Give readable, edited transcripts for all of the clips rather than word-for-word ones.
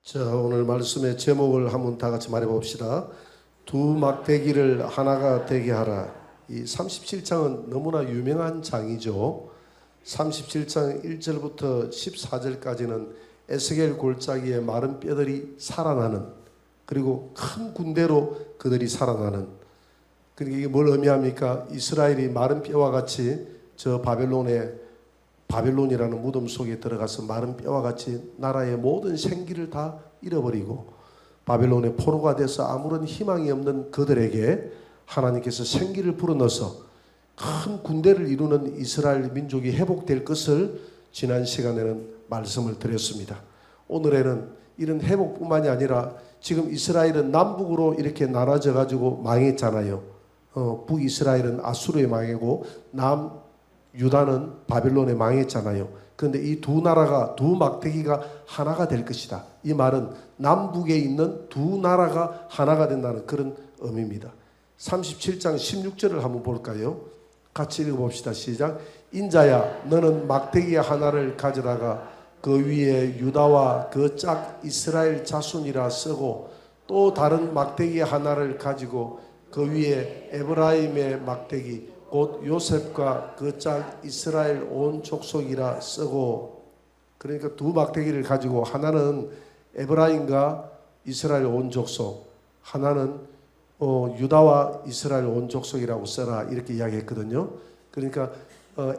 자, 오늘 말씀의 제목을 한번 다 같이 말해 봅시다. 두 막대기를 하나가 되게 하라. 이 37장은 너무나 유명한 장이죠. 37장 1절부터 14절까지는 에스겔 골짜기에 마른 뼈들이 살아나는, 그리고 큰 군대로 그들이 살아나는, 그러니까 이게 뭘 의미합니까? 이스라엘이 마른 뼈와 같이 저 바벨론이라는 무덤 속에 들어가서 마른 뼈와 같이 나라의 모든 생기를 다 잃어버리고 바벨론의 포로가 돼서 아무런 희망이 없는 그들에게 하나님께서 생기를 불어넣어서 큰 군대를 이루는 이스라엘 민족이 회복될 것을 지난 시간에는 말씀을 드렸습니다. 오늘에는 이런 회복뿐만이 아니라 지금 이스라엘은 남북으로 이렇게 나눠져 가지고 망했잖아요. 북이스라엘은 아수르에 망하고 유다는 바벨론에 망했잖아요. 그런데 이 두 나라가, 두 막대기가 하나가 될 것이다. 이 말은 남북에 있는 두 나라가 하나가 된다는 그런 의미입니다. 37장 16절을 한번 볼까요? 같이 읽어봅시다. 시작. 인자야, 너는 막대기 하나를 가져다가 그 위에 유다와 그 짝 이스라엘 자손이라 쓰고, 또 다른 막대기 하나를 가지고 그 위에 에브라임의 막대기 곧 요셉과 그 짝 이스라엘 온 족속이라 쓰고. 그러니까 두 막대기를 가지고 하나는 에브라임과 이스라엘 온 족속, 하나는 유다와 이스라엘 온 족속이라고 써라, 이렇게 이야기했거든요. 그러니까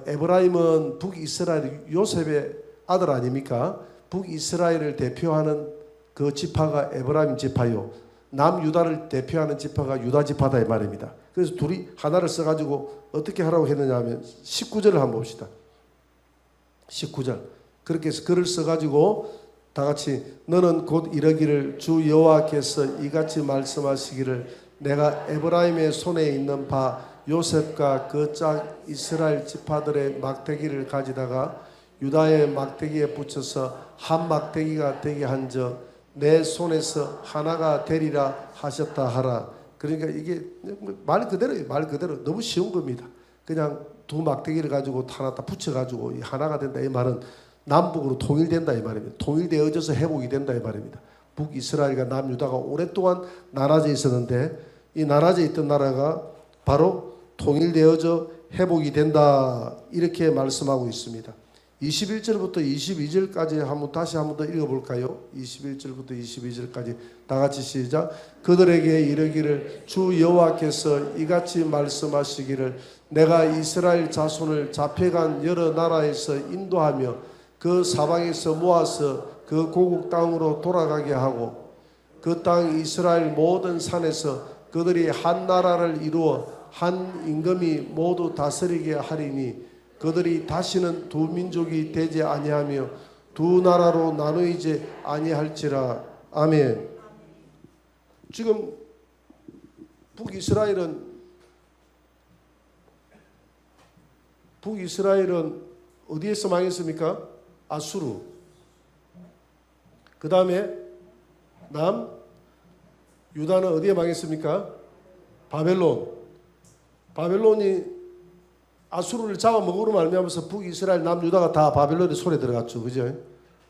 에브라임은 북이스라엘 요셉의 아들 아닙니까? 북이스라엘을 대표하는 그 지파가 에브라임 지파요, 남유다를 대표하는 지파가 유다 지파다, 이 말입니다. 그래서 둘이 하나를 써가지고 어떻게 하라고 했느냐 하면 19절을 한번 봅시다. 19절. 그렇게 해서 글을 써가지고 다 같이 너는 곧 이러기를 주 여호와께서 이같이 말씀하시기를 내가 에브라임의 손에 있는 바 요셉과 그 짝 이스라엘 지파들의 막대기를 가지다가 유다의 막대기에 붙여서 한 막대기가 되게 한저 내 손에서 하나가 되리라 하셨다 하라. 그러니까 이게 말 그대로예요. 말 그대로. 너무 쉬운 겁니다. 그냥 두 막대기를 가지고 하나 다 붙여가지고 하나가 된다, 이 말은 남북으로 통일된다, 이 말입니다. 통일되어져서 회복이 된다, 이 말입니다. 북이스라엘과 남유다가 오랫동안 나눠져 있었는데 이 나눠져 있던 나라가 바로 통일되어져 회복이 된다, 이렇게 말씀하고 있습니다. 21절부터 22절까지 다시 한번 더 읽어볼까요? 21절부터 22절까지 다 같이 시작. 그들에게 이르기를 주 여호와께서 이같이 말씀하시기를 내가 이스라엘 자손을 잡혀간 여러 나라에서 인도하며 그 사방에서 모아서 그 고국 땅으로 돌아가게 하고 그 땅 이스라엘 모든 산에서 그들이 한 나라를 이루어 한 임금이 모두 다스리게 하리니 그들이 다시는 두 민족이 되지 아니하며 두 나라로 나누이지 아니할지라. 아멘. 지금 북이스라엘은 어디에서 망했습니까? 아수르. 그 다음에 유다는 어디에 망했습니까? 바벨론이 아수르를 잡아먹으로 말미암아서 북이스라엘 남유다가 다 바벨론의 손에 들어갔죠. 그죠?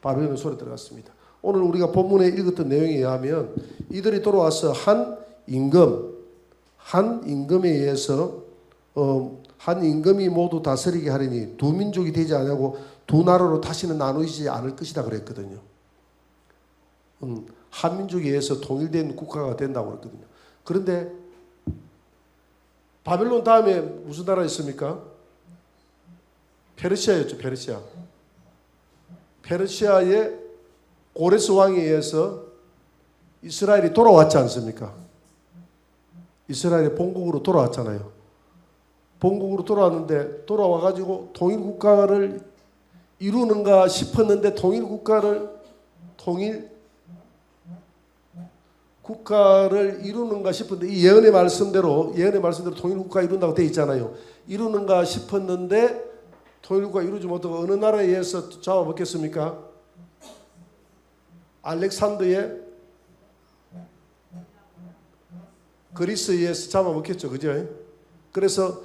바벨론의 손에 들어갔습니다. 오늘 우리가 본문에 읽었던 내용에 의하면 이들이 돌아와서 한 임금에 의해서 한 임금이 모두 다스리게 하리니 두 민족이 되지 아니하고 두 나라로 다시는 나누지 않을 것이다 그랬거든요. 한 민족에 의해서 통일된 국가가 된다고 그랬거든요. 그런데 바벨론 다음에 무슨 나라 있습니까? 페르시아였죠. 페르시아의 고레스 왕에 의해서 이스라엘이 돌아왔지 않습니까? 이스라엘의 본국으로 돌아왔잖아요. 본국으로 돌아왔는데 돌아와가지고 통일국가를 이루는가 싶었는데 통일국가를 이루는가 싶은데 이 예언의 말씀대로 통일국가 이룬다고 되어 있잖아요. 이루는가 싶었는데 통일국가 이루지 못하고 어느 나라에 의해서 잡아먹겠습니까? 알렉산더의 그리스에 의해서 잡아먹겠죠. 그죠? 그래서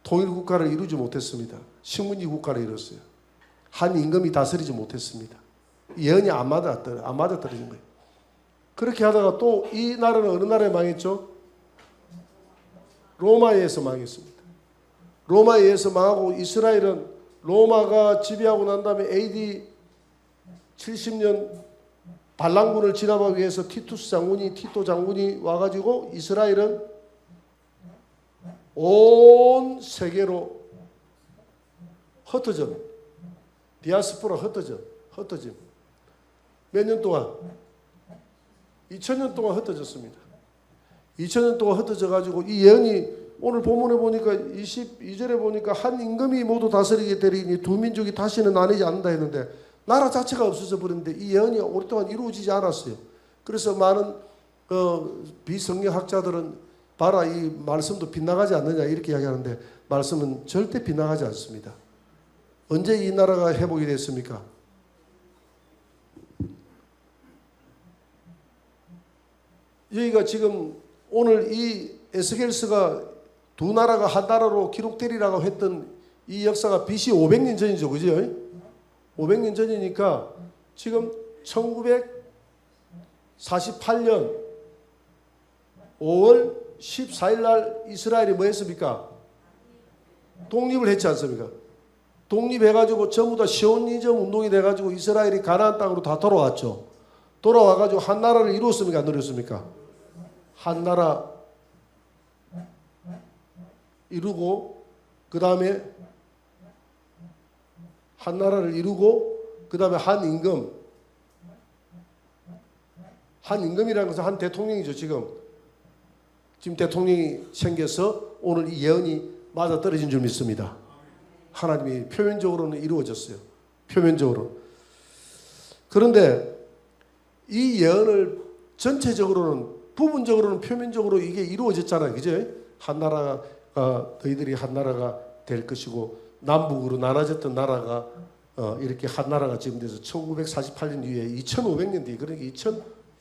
통일국가를 이루지 못했습니다. 식민지 국가를 이뤘어요. 한 임금이 다스리지 못했습니다. 예언이 안 맞아 떨어진 거예요. 그렇게 하다가 또 이 나라는 어느 나라에 망했죠? 로마에 의해서 망했습니다. 로마에 의해서 망하고 이스라엘은 로마가 지배하고 난 다음에 AD 70년 반란군을 진압하기 위해서 티토 장군이 와가지고 이스라엘은 온 세계로 흩어져 디아스포라 흩어짐. 몇 년 동안? 2000년 동안 흩어졌습니다. 2000년 동안 흩어져 가지고 이 예언이 오늘 본문에 보니까 22절에 보니까 한 임금이 모두 다스리게 되리니 두 민족이 다시는 나뉘지 않는다 했는데 나라 자체가 없어져 버렸는데 이 예언이 오랫동안 이루어지지 않았어요. 그래서 많은 비성경학자들은 봐라 이 말씀도 빗나가지 않느냐 이렇게 이야기하는데 말씀은 절대 빗나가지 않습니다. 언제 이 나라가 회복이 됐습니까? 여기가 지금 오늘 이 에스겔서가 두 나라가 한 나라로 기록되리라고 했던 이 역사가 BC 500년 전이죠. 그죠? 500년 전이니까 지금 1948년 5월 14일 날 이스라엘이 뭐 했습니까? 독립을 했지 않습니까? 독립해가지고 전부 다 시오니즘 운동이 돼가지고 이스라엘이 가나안 땅으로 다 돌아왔죠. 돌아와가지고 한 나라를 이루었습니까? 안 이루었습니까? 한 나라 이루고 그 다음에 한 나라를 이루고 그 다음에 한 임금이라는 것은 한 대통령이죠. 지금 대통령이 생겨서 오늘 이 예언이 맞아 떨어진 줄 믿습니다. 하나님이 표면적으로는 이루어졌어요. 표면적으로. 그런데 이 예언을 전체적으로는 부분적으로는 표면적으로 이게 이루어졌잖아요. 그죠? 한 나라가 너희들이 한 나라가 될 것이고 남북으로 나눠졌던 나라가 이렇게 한 나라가 지금 돼서 1948년 이후에 2500년 뒤에 그러니까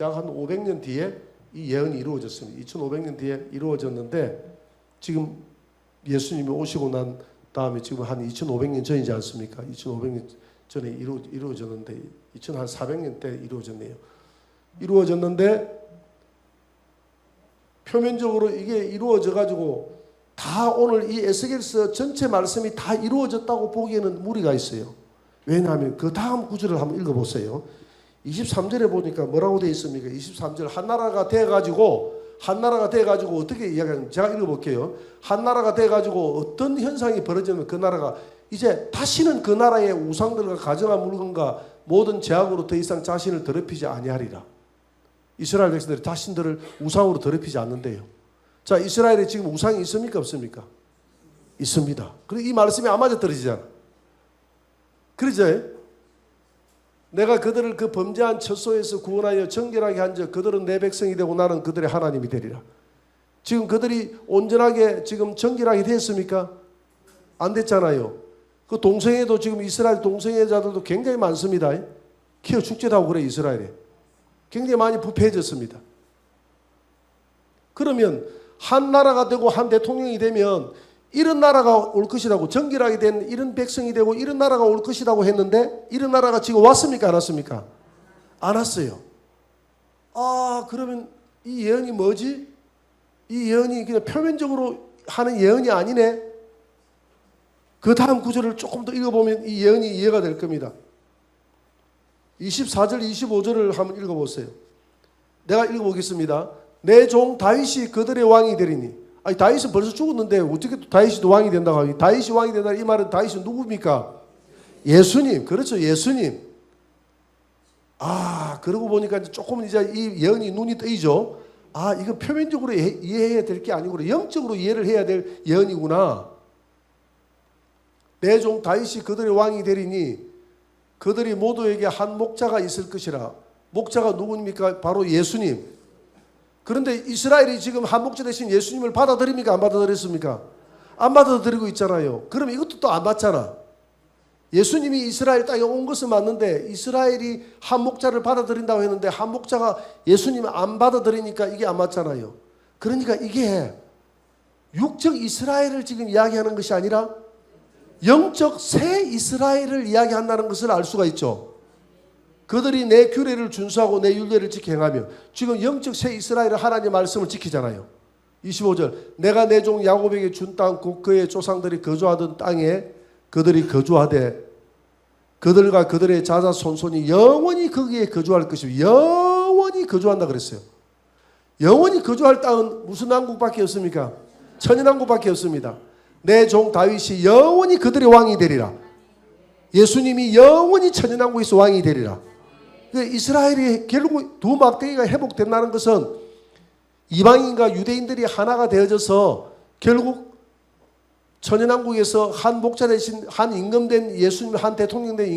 약 한 500년 뒤에 이 예언이 이루어졌습니다. 2500년 뒤에 이루어졌는데 지금 예수님이 오시고 난 다음에 지금 한 2500년 전이지 않습니까? 2500년 전에 이루어졌는데 2400년 때 이루어졌네요. 이루어졌는데 표면적으로 이게 이루어져 가지고 다 오늘 이 에스겔서 전체 말씀이 다 이루어졌다고 보기에는 무리가 있어요. 왜냐하면 그 다음 구절을 한번 읽어보세요. 23절에 보니까 뭐라고 되어 있습니까? 23절 한 나라가 돼가지고 어떻게 이야기하는지 제가 읽어볼게요. 한 나라가 돼가지고 어떤 현상이 벌어지면 그 나라가 이제 다시는 그 나라의 우상들과 가정한 물건과 모든 제약으로 더 이상 자신을 더럽히지 아니하리라. 이스라엘 백성들이 자신들을 우상으로 더럽히지 않는데요. 자, 이스라엘에 지금 우상이 있습니까? 없습니까? 있습니다. 그리고 이 말씀이 안 맞아 떨어지잖아. 그러죠? 내가 그들을 그 범죄한 처소에서 구원하여 정결하게 한즉 그들은 내 백성이 되고 나는 그들의 하나님이 되리라. 지금 그들이 온전하게 지금 정결하게 됐습니까? 안 됐잖아요. 그 동성애도 지금 이스라엘 동성애자들도 굉장히 많습니다. 키워 축제도 하고 그래 이스라엘에. 굉장히 많이 부패해졌습니다. 그러면 한 나라가 되고 한 대통령이 되면 이런 나라가 올 것이라고 정결하게 된 이런 백성이 되고 이런 나라가 올 것이라고 했는데 이런 나라가 지금 왔습니까? 안 왔습니까? 안 왔어요. 아, 그러면 이 예언이 뭐지? 이 예언이 그냥 표면적으로 하는 예언이 아니네. 그 다음 구절을 조금 더 읽어보면 이 예언이 이해가 될 겁니다. 24절, 25절을 한번 읽어보세요. 내가 읽어보겠습니다. 내 종 다윗이 그들의 왕이 되리니. 아니 다윗은 벌써 죽었는데 어떻게 또 다윗이 왕이 된다고 하니? 다윗이 왕이 된다 이 말은 다윗은 누굽니까? 예수님. 그렇죠. 예수님. 아, 그러고 보니까 조금 이제 이 예언이 눈이 뜨이죠. 아, 이거 표면적으로 이해해야 될 게 아니고 영적으로 이해를 해야 될 예언이구나. 내 종 다윗이 그들의 왕이 되리니 그들이 모두에게 한 목자가 있을 것이라. 목자가 누굽니까? 바로 예수님. 그런데 이스라엘이 지금 한 목자 대신 예수님을 받아들입니까? 안 받아들였습니까? 안 받아들이고 있잖아요. 그럼 이것도 또 안 맞잖아. 예수님이 이스라엘 땅에 온 것은 맞는데 이스라엘이 한 목자를 받아들인다고 했는데 한 목자가 예수님을 안 받아들이니까 이게 안 맞잖아요. 그러니까 이게 육적 이스라엘을 지금 이야기하는 것이 아니라 영적 새 이스라엘을 이야기한다는 것을 알 수가 있죠. 그들이 내 규례를 준수하고 내 율례를 지켜 행하며. 지금 영적 새 이스라엘은 하나님의 말씀을 지키잖아요. 25절 내가 내 종 야곱에게 준 땅 곧 그의 조상들이 거주하던 땅에 그들이 거주하되 그들과 그들의 자자손손이 영원히 거기에 거주할 것이고. 영원히 거주한다 그랬어요. 영원히 거주할 땅은 무슨 왕국밖에 없습니까? 천연왕국밖에 없습니다. 내 종 다윗이 영원히 그들의 왕이 되리라. 예수님이 영원히 천연왕국에서 왕이 되리라. 이스라엘이 결국 두 막대기가 회복된다는 것은 이방인과 유대인들이 하나가 되어져서 결국 천연왕국에서 한 목자 대신 한 임금된 예수님, 한 대통령 된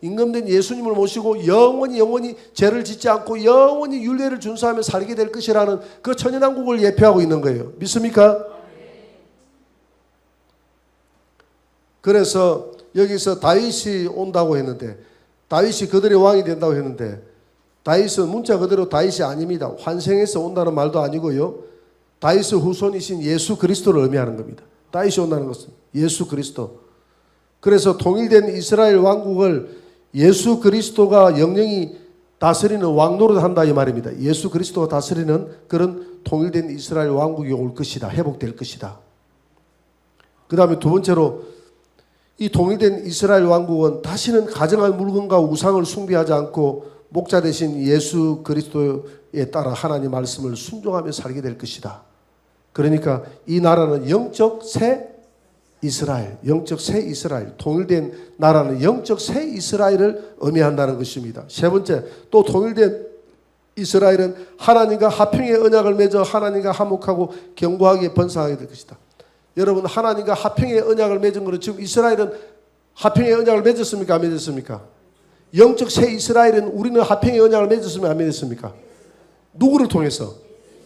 임금된 예수님을 모시고 영원히 죄를 짓지 않고 영원히 율례를 준수하며 살게 될 것이라는 그 천연왕국을 예표하고 있는 거예요. 믿습니까? 그래서 여기서 다윗이 온다고 했는데, 다윗이 그들의 왕이 된다고 했는데, 다윗은 문자 그대로 다윗이 아닙니다. 환생해서 온다는 말도 아니고요. 다윗의 후손이신 예수 그리스도를 의미하는 겁니다. 다윗이 온다는 것은 예수 그리스도. 그래서 통일된 이스라엘 왕국을 예수 그리스도가 영영이 다스리는 왕노릇 한다 이 말입니다. 예수 그리스도가 다스리는 그런 통일된 이스라엘 왕국이 올 것이다. 회복될 것이다. 그 다음에 두 번째로 이 통일된 이스라엘 왕국은 다시는 가정할 물건과 우상을 숭배하지 않고 목자 대신 예수 그리스도에 따라 하나님 말씀을 순종하며 살게 될 것이다. 그러니까 이 나라는 영적 새 이스라엘, 영적 새 이스라엘, 통일된 나라는 영적 새 이스라엘을 의미한다는 것입니다. 세 번째, 또 통일된 이스라엘은 하나님과 화평의 언약을 맺어 하나님과 화목하고 견고하게 번성하게 될 것이다. 여러분, 하나님과 화평의 언약을 맺은 것은 지금 이스라엘은 화평의 언약을 맺었습니까? 안 맺었습니까? 영적 새 이스라엘은 우리는 화평의 언약을 맺었습니까? 안 맺었습니까? 누구를 통해서?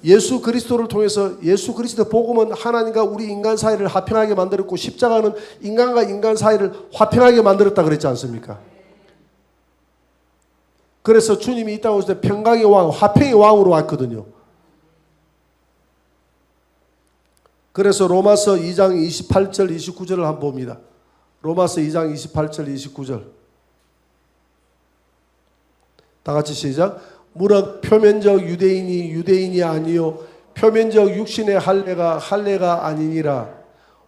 예수 그리스도를 통해서. 예수 그리스도 복음은 하나님과 우리 인간 사이를 화평하게 만들었고 십자가는 인간과 인간 사이를 화평하게 만들었다 그랬지 않습니까? 그래서 주님이 이 땅에 오실 때 평강의 왕, 화평의 왕으로 왔거든요. 그래서 로마서 2장 28절 29절을 한번 봅니다. 로마서 2장 28절 29절 다 같이 시작. 무릇 표면적 유대인이 유대인이 아니요 표면적 육신의 할례가 아니니라.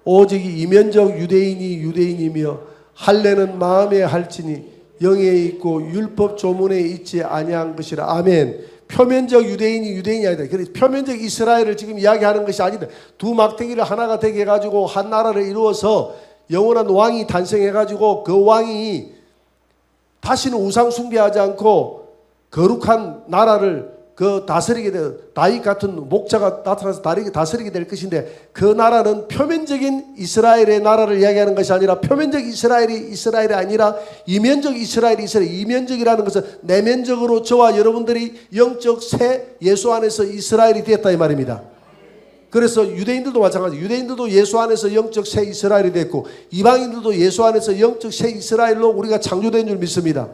오직 이면적 유대인이 유대인이며 할례는 마음에 할지니 영에 있고 율법 조문에 있지 아니한 것이라. 아멘. 표면적 유대인이 유대인이 아니다. 그래서 표면적 이스라엘을 지금 이야기하는 것이 아니다. 두 막대기를 하나가 되게 해가지고 한 나라를 이루어서 영원한 왕이 탄생해가지고 그 왕이 다시는 우상 숭배하지 않고 거룩한 나라를 다스리게 될, 다윗 같은 목자가 나타나서 다스리게 될 것인데, 그 나라는 표면적인 이스라엘의 나라를 이야기하는 것이 아니라 표면적 이스라엘이 아니라 이면적 이스라엘. 이면적이라는 것은 내면적으로 저와 여러분들이 영적 새 예수 안에서 이스라엘이 되었다 이 말입니다. 그래서 유대인들도 마찬가지. 유대인들도 예수 안에서 영적 새 이스라엘이 됐고 이방인들도 예수 안에서 영적 새 이스라엘로 우리가 창조된 줄 믿습니다.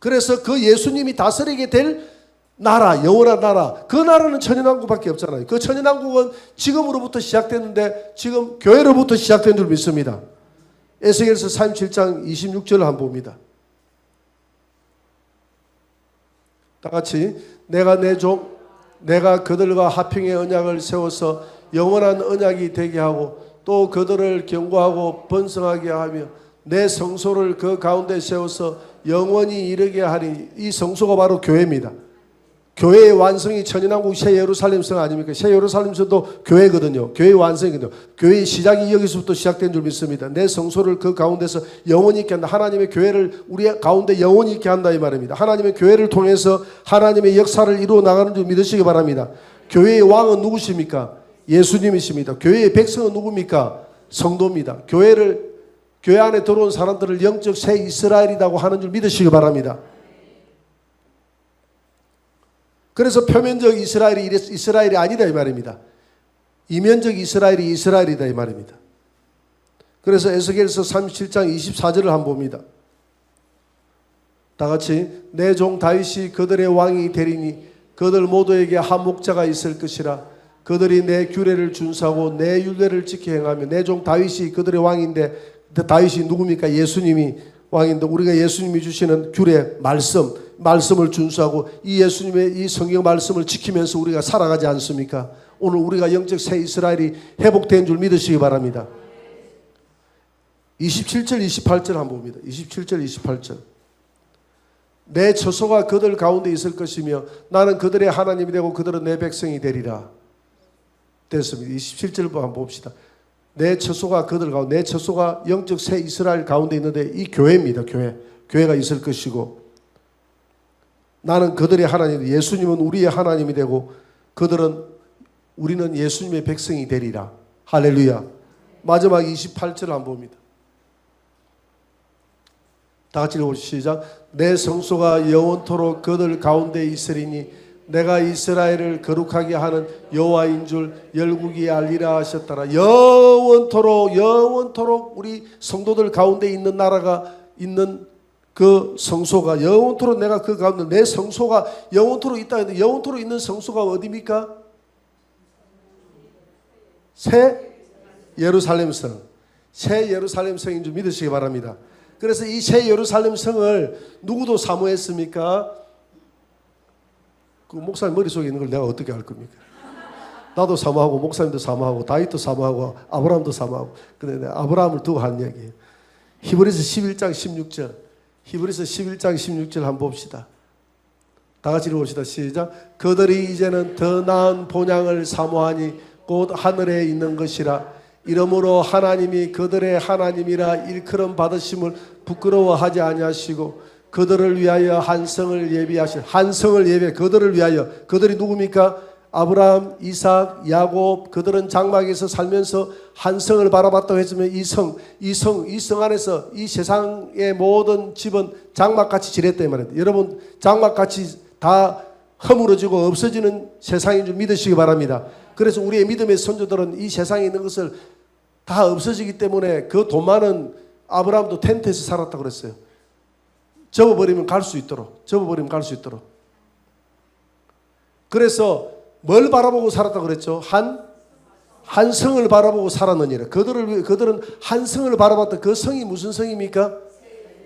그래서 그 예수님이 다스리게 될 나라, 영원한 나라, 그 나라는 천연왕국밖에 없잖아요. 그 천연왕국은 지금으로부터 시작됐는데 지금 교회로부터 시작된 줄 믿습니다. 에스겔서 37장 26절을 한번 봅니다. 다 같이 내가 그들과 화평의 언약을 세워서 영원한 언약이 되게 하고 또 그들을 견고하고 번성하게 하며 내 성소를 그 가운데 세워서 영원히 이르게 하리. 이 성소가 바로 교회입니다. 교회의 완성이 천연왕국 새 예루살렘성 아닙니까? 새 예루살렘성도 교회거든요. 교회의 완성이거든요. 교회의 시작이 여기서부터 시작된 줄 믿습니다. 내 성소를 그 가운데서 영원히 있게 한다. 하나님의 교회를 우리 가운데 영원히 있게 한다 이 말입니다. 하나님의 교회를 통해서 하나님의 역사를 이루어 나가는 줄 믿으시기 바랍니다. 교회의 왕은 누구십니까? 예수님이십니다. 교회의 백성은 누굽니까? 성도입니다. 교회 안에 들어온 사람들을 영적 새 이스라엘이라고 하는 줄 믿으시기 바랍니다. 그래서 표면적 이스라엘이 아니다 이 말입니다. 이면적 이스라엘이 이스라엘이다 이 말입니다. 그래서 에스겔서 37장 24절을 한번 봅니다. 다 같이 내 종 다윗이 그들의 왕이 되리니 그들 모두에게 한 목자가 있을 것이라. 그들이 내 규례를 준수하고 내 율례를 지켜 행하며. 내 종 다윗이 그들의 왕인데 다윗이 누굽니까? 예수님이 왕인데 우리가 예수님이 주시는 규례, 말씀을 준수하고 이 예수님의 이 성경 말씀을 지키면서 우리가 살아가지 않습니까? 오늘 우리가 영적 새 이스라엘이 회복된 줄 믿으시기 바랍니다. 27절 28절 한번 봅니다. 27절 28절. 내 처소가 그들 가운데 있을 것이며 나는 그들의 하나님이 되고 그들은 내 백성이 되리라. 됐습니다. 27절 한번 봅시다. 내 처소가 그들 가운데, 내 처소가 영적 새 이스라엘 가운데 있는데 이 교회입니다. 교회가 있을 것이고 나는 그들의 하나님, 예수님은 우리의 하나님이 되고 우리는 예수님의 백성이 되리라. 할렐루야. 마지막 28절 한번 봅니다. 다 같이 읽어보시죠. 시작. 내 성소가 영원토록 그들 가운데 있으리니 내가 이스라엘을 거룩하게 하는 여호와인 줄 열국이 알리라 하셨더라. 영원토록 우리 성도들 가운데 있는 나라가 있는 그 성소가 영원토록 내가 그 가운데 내 성소가 영원토록 있다 했는데 영원토록 있는 성소가 어디입니까? 새 예루살렘 성. 새 예루살렘 성인 줄 믿으시기 바랍니다. 그래서 이 새 예루살렘 성을 누구도 사모했습니까? 그 목사님 머릿속에 있는 걸 내가 어떻게 알 겁니까? 나도 사모하고 목사님도 사모하고 다윗도 사모하고 아브라함도 사모하고 근데 내가 아브라함을 두고 하는 얘기예요. 히브리서 11장 16절 히브리서 11장 16절 한번 봅시다. 다 같이 읽어봅시다. 시작. 그들이 이제는 더 나은 본향을 사모하니 곧 하늘에 있는 것이라. 이러므로 하나님이 그들의 하나님이라 일컬음 받으심을 부끄러워하지 아니하시고 그들을 위하여 한 성을 예비하신 그들을 위하여 그들이 누굽니까? 아브라함, 이삭, 야곱 그들은 장막에서 살면서 한 성을 바라봤다고 했으면 이 성 안에서 이 세상의 모든 집은 장막같이 지냈다 이 말입니다. 여러분 장막같이 다 허물어지고 없어지는 세상인 줄 믿으시기 바랍니다. 그래서 우리의 믿음의 선조들은 이 세상에 있는 것을 다 없어지기 때문에 그 돈 많은 아브라함도 텐트에서 살았다고 그랬어요. 접어버리면 갈 수 있도록. 그래서 뭘 바라보고 살았다고 그랬죠? 한 성을 바라보고 살았느니라. 그들은 한 성을 바라봤다. 그 성이 무슨 성입니까?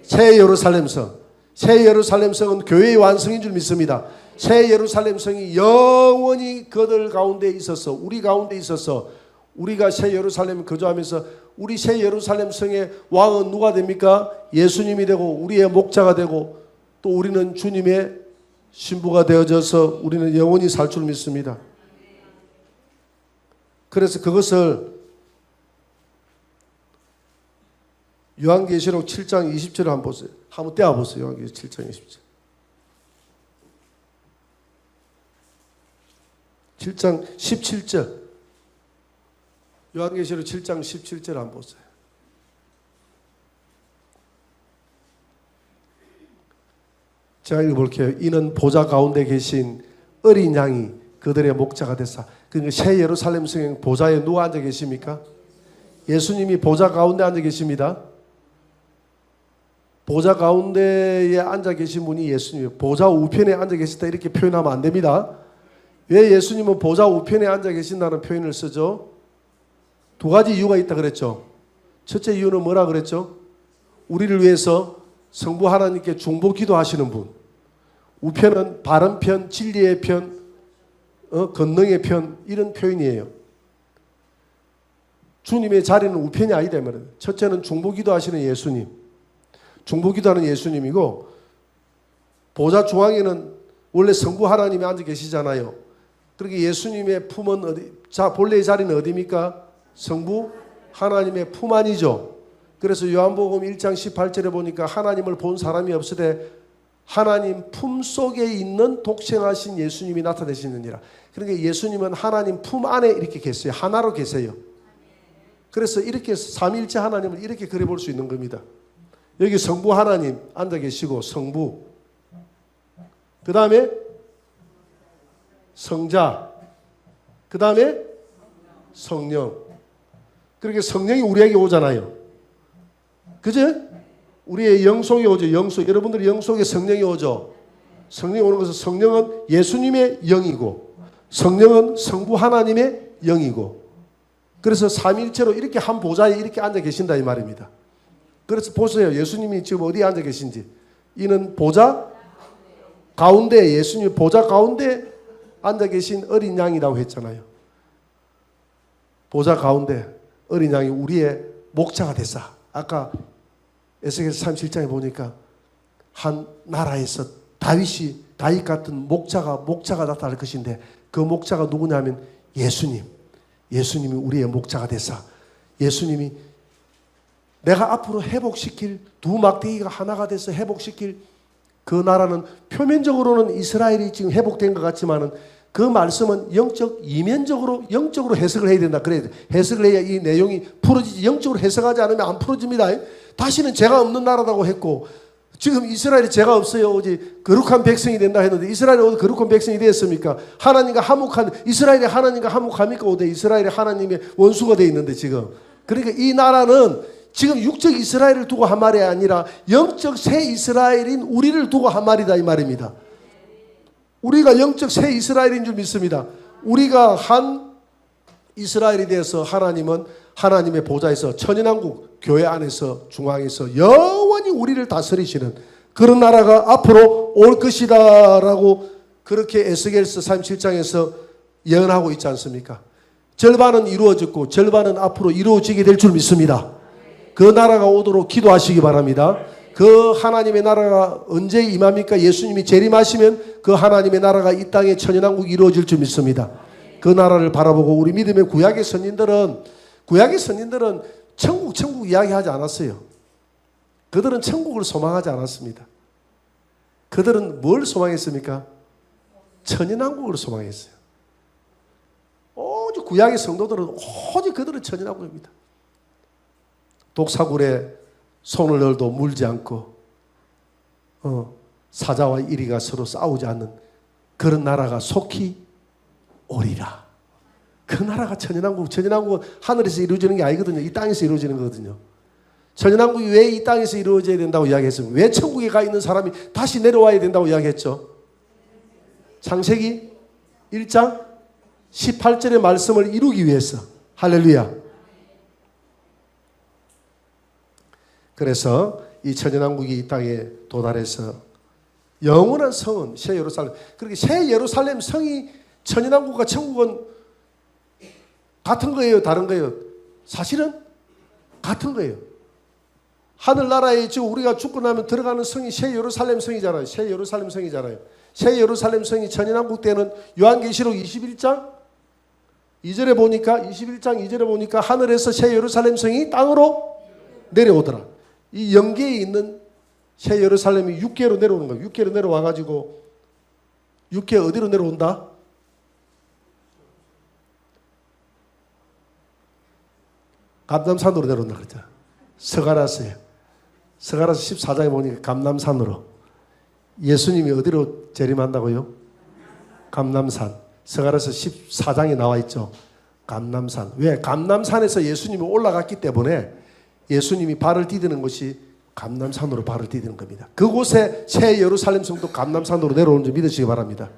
새 예루살렘 성. 새 예루살렘 성은 교회의 완성인 줄 믿습니다. 새 예루살렘 성이 영원히 그들 가운데 있어서 우리 가운데 있어서 우리가 새 예루살렘에 거주하면서 우리 새 예루살렘 성의 왕은 누가 됩니까? 예수님이 되고 우리의 목자가 되고 또 우리는 주님의 신부가 되어져서 우리는 영원히 살 줄 믿습니다. 그래서 그것을 요한계시록 7장 20절을 한번 보세요. 한번 떼어보세요. 요한계시록 7장 20절. 7장 17절. 요한계시록 7장 17절 한번 보세요. 제가 읽어볼게요. 이는 보좌 가운데 계신 어린 양이 그들의 목자가 됐사. 그러니까 새 예루살렘 성에 보좌에 누가 앉아 계십니까? 예수님이 보좌 가운데 앉아 계십니다. 보좌 가운데에 앉아 계신 분이 예수님이에요. 보좌 우편에 앉아 계시다 이렇게 표현하면 안 됩니다. 왜 예수님은 보좌 우편에 앉아 계신다는 표현을 쓰죠? 두 가지 이유가 있다 그랬죠. 첫째 이유는 뭐라 그랬죠? 우리를 위해서 성부 하나님께 중보 기도하시는 분. 우편은 바른 편, 진리의 편, 권능의 편 이런 표현이에요. 주님의 자리는 우편이 아니다 말이에요. 첫째는 중보 기도하시는 예수님. 중보 기도하는 예수님이고 보좌 중앙에는 원래 성부 하나님이 앉아 계시잖아요. 그렇게 예수님의 품은 어디? 자, 본래의 자리는 어디입니까? 성부 하나님의 품 안이죠. 그래서 요한복음 1장 18절에 보니까 하나님을 본 사람이 없으되 하나님 품 속에 있는 독생하신 예수님이 나타내시느니라. 그러니까 예수님은 하나님 품 안에 이렇게 계세요. 하나로 계세요. 그래서 이렇게 삼위일체 하나님을 이렇게 그려볼 수 있는 겁니다. 여기 성부 하나님 앉아 계시고 성부, 그 다음에 성자, 그 다음에 성령. 그렇게 성령이 우리에게 오잖아요. 그죠? 우리의 영속에 오죠. 영속. 여러분들의 영속에 성령이 오죠. 성령이 오는 것은 성령은 예수님의 영이고 성령은 성부 하나님의 영이고 그래서 삼위일체로 이렇게 한 보좌에 이렇게 앉아 계신다 이 말입니다. 그래서 보세요. 예수님이 지금 어디에 앉아 계신지. 이는 보좌 가운데, 예수님이 보좌 가운데 앉아 계신 어린 양이라고 했잖아요. 보좌 가운데 어린 양이 우리의 목자가 됐어. 아까 에스겔 37장에 보니까 한 나라에서 다윗 같은 목자가 나타날 것인데, 그 목자가 누구냐면 예수님이 우리의 목자가 됐어. 예수님이 내가 앞으로 회복시킬, 두 막대기가 하나가 돼서 회복시킬 그 나라는, 표면적으로는 이스라엘이 지금 회복된 것 같지만은 그 말씀은 이면적으로 영적으로 해석을 해야 된다. 그래야 돼. 해석을 해야 이 내용이 풀어지지. 영적으로 해석하지 않으면 안 풀어집니다. 다시는 죄가 없는 나라라고 했고, 지금 이스라엘이 죄가 없어요. 어제 거룩한 백성이 된다 했는데, 이스라엘이 어디 거룩한 백성이 되었습니까? 하나님과 화목한, 이스라엘이 하나님과 화목합니까? 어디 이스라엘이 하나님의 원수가 되어 있는데 지금. 그러니까 이 나라는 지금 육적 이스라엘을 두고 한 말이 아니라 영적 새 이스라엘인 우리를 두고 한 말이다, 이 말입니다. 우리가 영적 새 이스라엘인 줄 믿습니다. 우리가 한 이스라엘이 되어서 하나님은 하나님의 보좌에서 천연왕국 교회 안에서 중앙에서 영원히 우리를 다스리시는 그런 나라가 앞으로 올 것이다 라고 그렇게 에스겔서 37장에서 예언하고 있지 않습니까? 절반은 이루어졌고 절반은 앞으로 이루어지게 될 줄 믿습니다. 그 나라가 오도록 기도하시기 바랍니다. 그 하나님의 나라가 언제 임합니까? 예수님이 재림하시면 그 하나님의 나라가 이 땅에 천연왕국이 이루어질 줄 믿습니다. 그 나라를 바라보고 우리 믿음의 구약의 선진들은 천국 이야기하지 않았어요. 그들은 천국을 소망하지 않았습니다. 그들은 뭘 소망했습니까? 천연왕국을 소망했어요. 오직 구약의 성도들은 오직 그들은 천연왕국입니다. 독사굴에 손을 넣어도 물지 않고 사자와 이리가 서로 싸우지 않는 그런 나라가 속히 오리라. 그 나라가 천연왕국은 하늘에서 이루어지는 게 아니거든요. 이 땅에서 이루어지는 거거든요. 천연왕국이 왜 이 땅에서 이루어져야 된다고 이야기했습니까? 왜 천국에 가 있는 사람이 다시 내려와야 된다고 이야기했죠? 창세기 1장 18절의 말씀을 이루기 위해서. 할렐루야. 그래서 이 천연왕국이 이 땅에 도달해서 영원한 성은 새 예루살렘. 그렇게 새 예루살렘 성이, 천연왕국과 천국은 같은 거예요, 다른 거예요? 사실은 같은 거예요. 하늘나라에 지금 우리가 죽고 나면 들어가는 성이 새 예루살렘 성이잖아요. 새 예루살렘 성이잖아요. 새 예루살렘 성이 천연왕국 때는 요한계시록 21장 2절에 보니까, 21장 2절에 보니까 하늘에서 새 예루살렘 성이 땅으로 내려오더라. 이 영계에 있는 새 예루살렘이 육계로 내려오는 거예요. 육계로 내려와가지고, 육계 어디로 내려온다? 감남산으로 내려온다 그랬죠. 서가라스에. 서가라스 14장에 보니까 감남산으로. 예수님이 어디로 재림한다고요? 감남산. 서가라스 14장에 나와 있죠. 감남산. 왜? 감남산에서 예수님이 올라갔기 때문에 예수님이 발을 디디는 것이 감남산으로 발을 디디는 겁니다. 그곳에 새 예루살렘 성도 감남산으로 내려오는 줄 믿으시기 바랍니다.